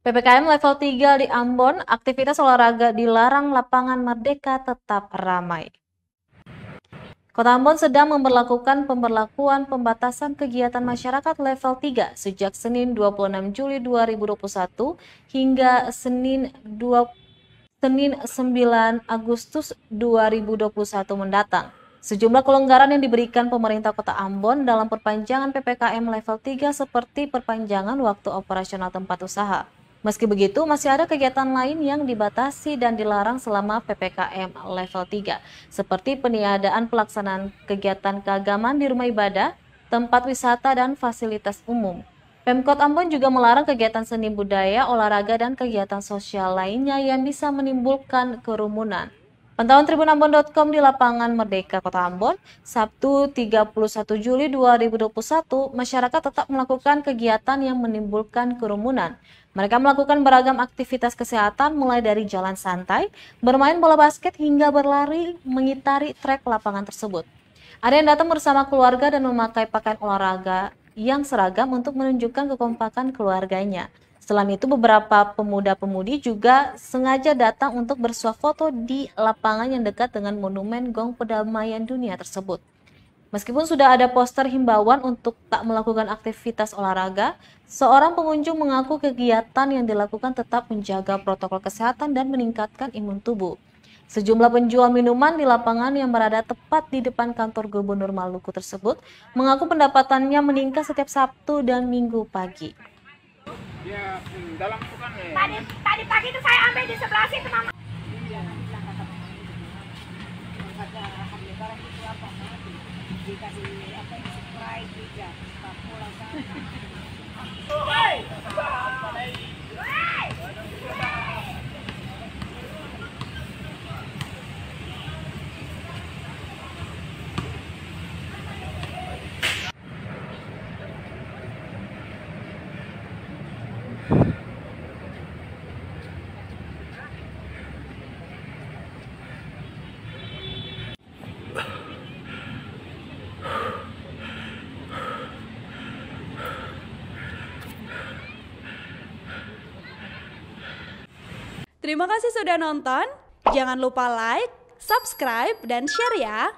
PPKM level 3 di Ambon, aktivitas olahraga dilarang, lapangan Merdeka tetap ramai. Kota Ambon sedang memberlakukan pemberlakuan pembatasan kegiatan masyarakat level 3 sejak Senin 26 Juli 2021 hingga Senin 9 Agustus 2021 mendatang. Sejumlah kelonggaran yang diberikan pemerintah Kota Ambon dalam perpanjangan PPKM level 3 seperti perpanjangan waktu operasional tempat usaha. Meski begitu, masih ada kegiatan lain yang dibatasi dan dilarang selama PPKM level 3, seperti peniadaan pelaksanaan kegiatan keagamaan di rumah ibadah, tempat wisata, dan fasilitas umum. Pemkot Ambon juga melarang kegiatan seni budaya, olahraga, dan kegiatan sosial lainnya yang bisa menimbulkan kerumunan. Pantauan tribunambon.com di lapangan Merdeka Kota Ambon, Sabtu 31 Juli 2021, masyarakat tetap melakukan kegiatan yang menimbulkan kerumunan. Mereka melakukan beragam aktivitas kesehatan mulai dari jalan santai, bermain bola basket, hingga berlari mengitari trek lapangan tersebut. Ada yang datang bersama keluarga dan memakai pakaian olahraga yang seragam untuk menunjukkan kekompakan keluarganya. Selain itu, beberapa pemuda-pemudi juga sengaja datang untuk bersuah foto di lapangan yang dekat dengan monumen Gong Perdamaian Dunia tersebut. Meskipun sudah ada poster himbauan untuk tak melakukan aktivitas olahraga, seorang pengunjung mengaku kegiatan yang dilakukan tetap menjaga protokol kesehatan dan meningkatkan imun tubuh. Sejumlah penjual minuman di lapangan yang berada tepat di depan kantor Gubernur Maluku tersebut mengaku pendapatannya meningkat setiap Sabtu dan Minggu pagi. Ya, dalam bukan Tadi pagi itu saya ambil di sebelah situ, Mama. Dikasih apa ini Sprite juga, tak pulang Terima kasih sudah nonton. Jangan lupa like, subscribe, dan share ya.